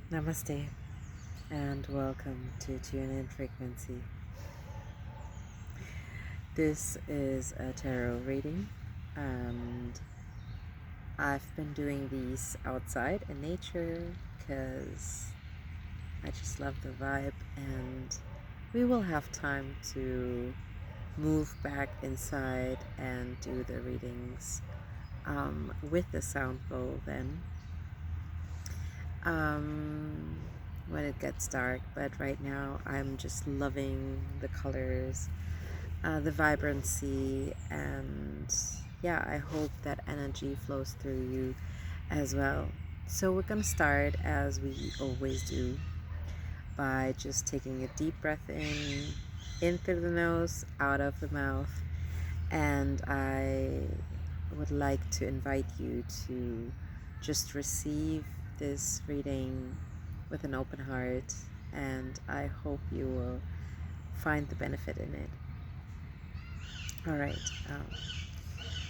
Namaste and welcome to Tune In Frequency. This is a tarot reading, and I've been doing these outside in nature because I just love the vibe, and we will have time to move back inside and do the readings with the sound bowl then. When it gets dark, but right now I'm just loving the colors, the vibrancy, and yeah, I hope that energy flows through you as well. So we're gonna start as we always do by just taking a deep breath in through the nose, out of the mouth, and I would like to invite you to just receive this reading with an open heart, and I hope you will find the benefit in it. All right,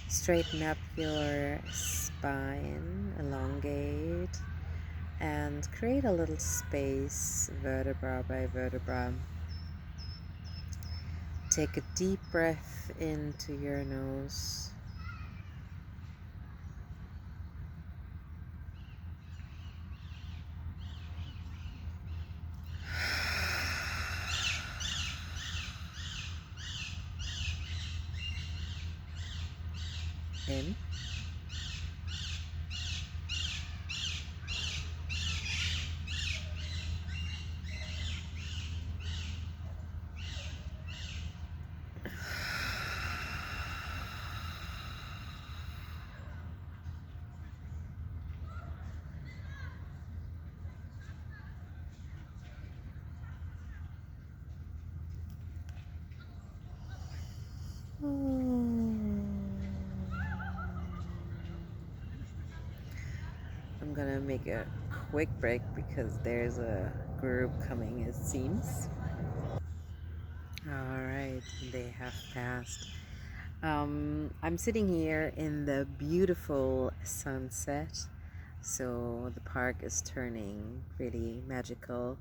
straighten up your spine, elongate, and create a little space, vertebra by vertebra. Take a deep breath into your nose. In. I'm gonna make a quick break because there's a group coming, it seems. All right, they have passed. I'm sitting here in the beautiful sunset, so the park is turning really magical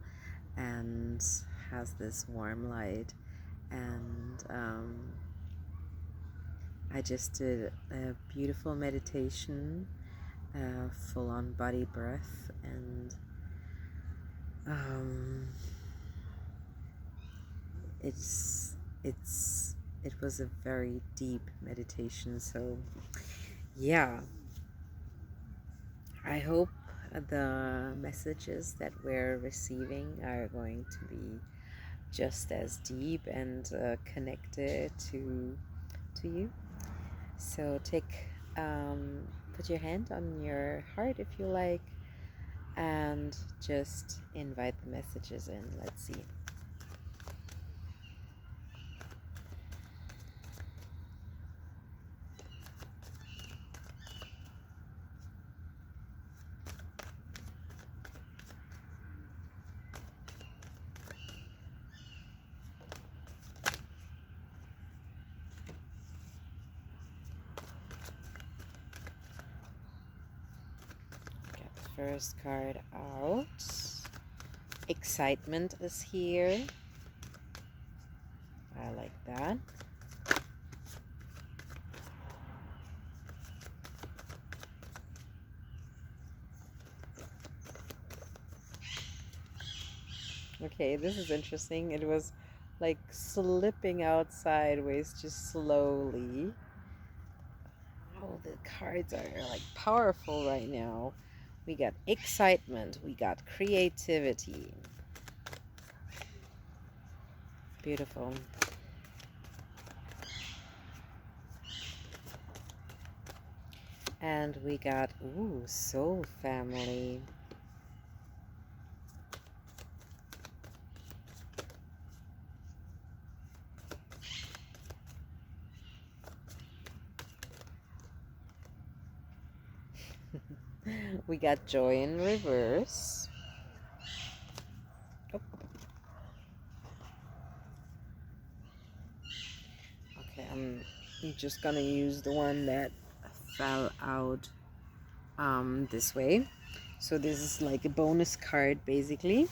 and has this warm light. And I just did a beautiful meditation, full on body breath, and um, it's it was a very deep meditation. So yeah, I hope the messages that we're receiving are going to be just as deep and connected to you. So put your hand on your heart if you like, and just invite the messages in. Let's see. Get the first card out. Excitement is here. I like that. Okay, this is interesting. It was like slipping out sideways just slowly. Oh, the cards are like powerful right now. We got excitement, we got creativity. Beautiful. And we got, ooh, soul family. We got joy in reverse. Oh. Okay, I'm just gonna use the one that fell out this way. So this is like a bonus card, basically.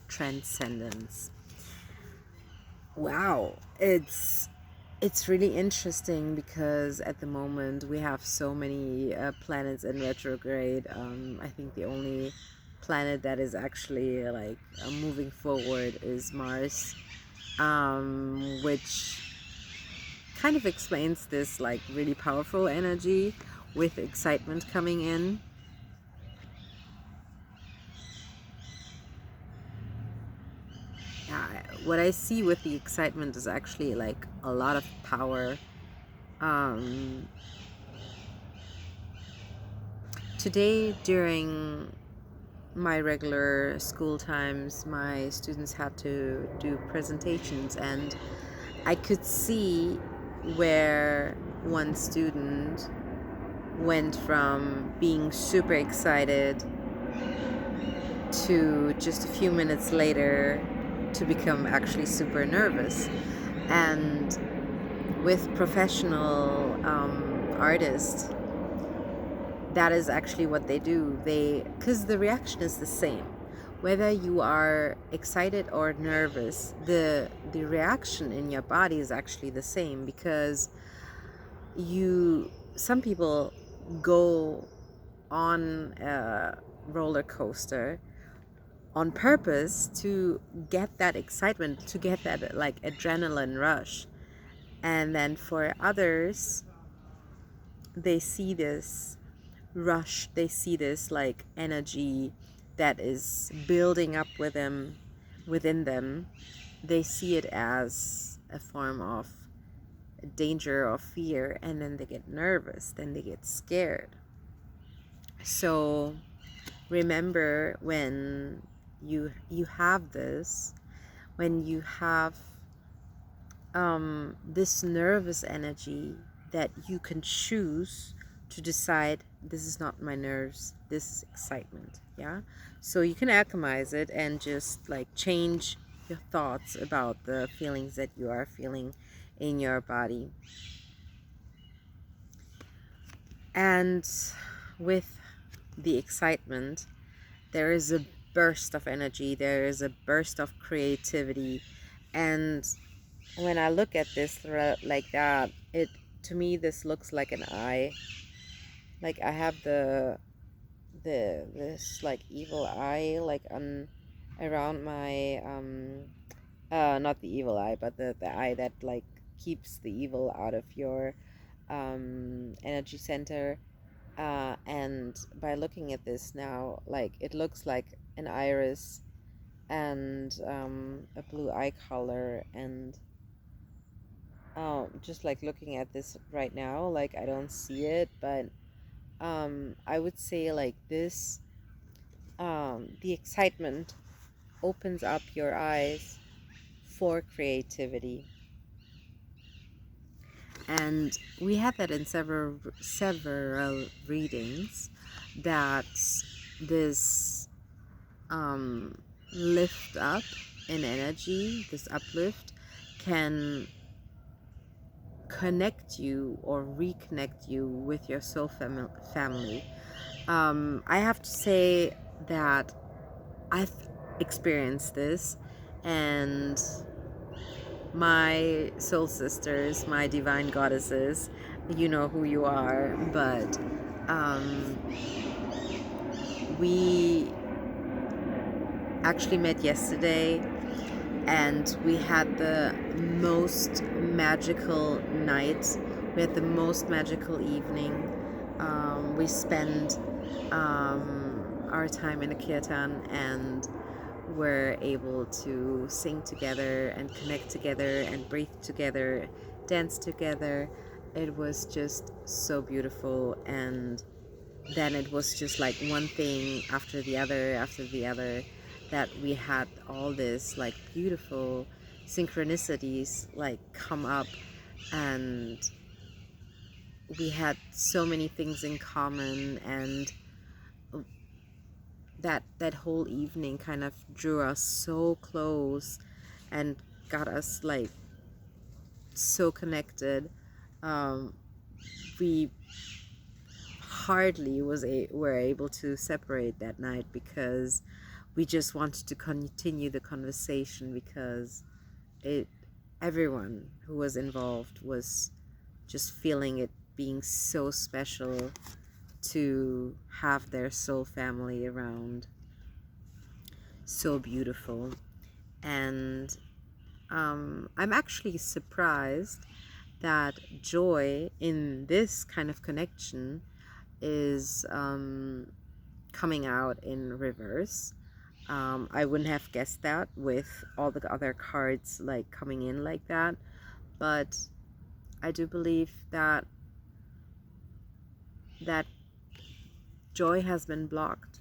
Transcendence. Wow, it's really interesting because at the moment we have so many planets in retrograde. I think the only planet that is actually like moving forward is Mars, which kind of explains this like really powerful energy with excitement coming in. Yeah, what I see with the excitement is actually like a lot of power. Um, Today, during my regular school times, my students had to do presentations, and I could see where one student went from being super excited to just a few minutes later to become actually super nervous. And with professional artists, that is actually what they do. Because the reaction is the same, whether you are excited or nervous, the reaction in your body is actually the same, because some people go on a roller coaster on purpose to get that excitement, to get that like adrenaline rush. And then for others, they see this rush, they see this like energy that is building up within them. They see it as a form of danger or fear, and then they get nervous, then they get scared. So remember, when you have this, when you have this nervous energy, that you can choose to decide, this is not my nerves, this is excitement. Yeah, so you can alchemize it and just like change your thoughts about the feelings that you are feeling in your body. And with the excitement, there is a burst of energy, there is a burst of creativity. And when I look at this like that, it, to me, this looks like an eye. Like I have this like evil eye like on around my not the evil eye, but the eye that like keeps the evil out of your energy center. And by looking at this now, like it looks like an iris and a blue eye color. And just like looking at this right now, like I don't see it, but I would say like this, the excitement opens up your eyes for creativity. And we had that in several readings, that this um, lift up in energy, this uplift, can connect you or reconnect you with your soul family. I have to say that I've experienced this, and my soul sisters, my divine goddesses, you know who you are, but um, we actually met yesterday, and we had the most magical night. We had the most magical evening. We spent our time in a kirtan, and were able to sing together and connect together and breathe together, dance together. It was just so beautiful. And then it was just like one thing after the other, that we had all this like beautiful synchronicities like come up, and we had so many things in common. And that whole evening kind of drew us so close and got us like so connected. We hardly were able to separate that night, because we just wanted to continue the conversation, because it everyone who was involved was just feeling it being so special to have their soul family around. So beautiful. And I'm actually surprised that joy in this kind of connection is coming out in reverse. I wouldn't have guessed that with all the other cards like coming in like that, but I do believe that joy has been blocked.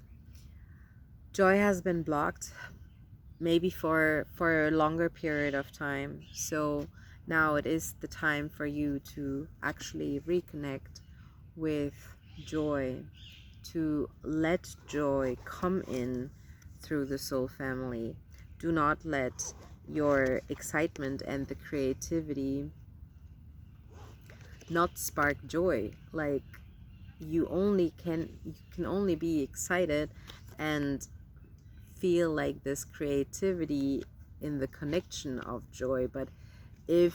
Joy has been blocked, maybe for a longer period of time. So now it is the time for you to actually reconnect with joy, to let joy come in through the soul family. Do not let your excitement and the creativity not spark joy. Like, you can only be excited and feel like this creativity in the connection of joy. But if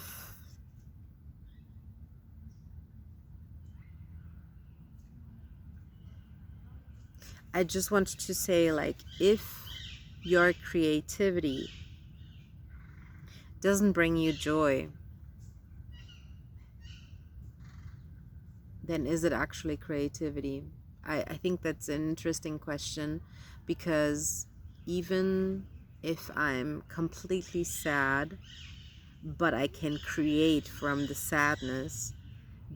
I just wanted to say, like, if your creativity doesn't bring you joy, then is it actually creativity? I think that's an interesting question, because even if I'm completely sad, but I can create from the sadness,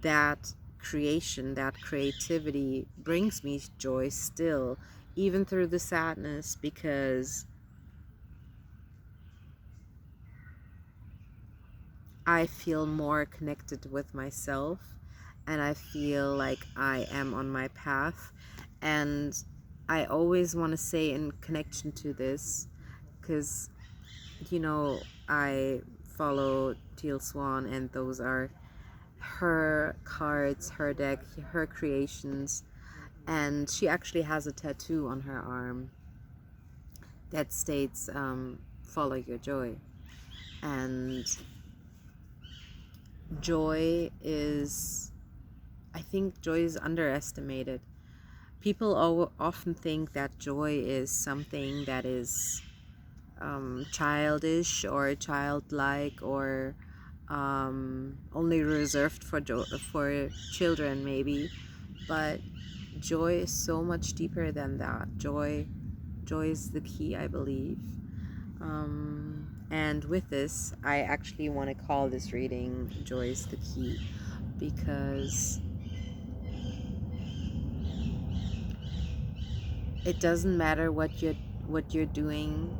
that creation, that creativity brings me joy still, even through the sadness, because I feel more connected with myself, and I feel like I am on my path. And I always want to say, in connection to this, because I follow Teal Swan, and those are her cards, her deck, her creations, and she actually has a tattoo on her arm that states follow your joy. And I think joy is underestimated. People often think that joy is something that is childish or childlike, or only reserved for children maybe, but joy is so much deeper than that. Joy is the key, I believe. And with this, I actually want to call this reading Joy is the Key, because it doesn't matter what you're doing.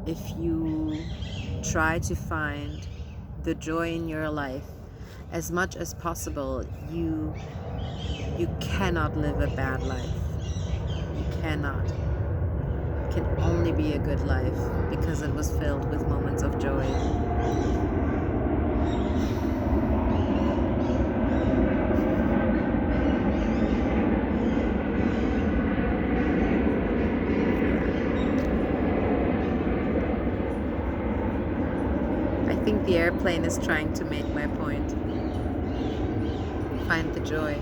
If you try to find the joy in your life as much as possible, you cannot live a bad life. You cannot. It can only be a good life, because it was filled with moments of joy. I think the airplane is trying to make my point. Find the joy,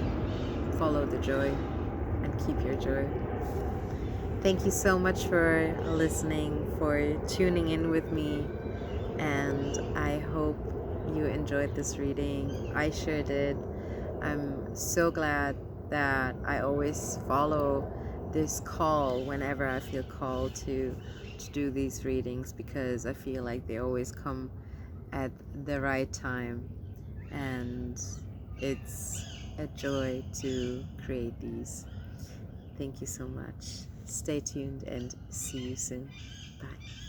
follow the joy, and keep your joy. Thank you so much for listening, for tuning in with me, and I hope you enjoyed this reading. I sure did. I'm so glad that I always follow this call whenever I feel called to do these readings, because I feel like they always come at the right time, and it's a joy to create these. Thank you so much. Stay tuned and see you soon. Bye.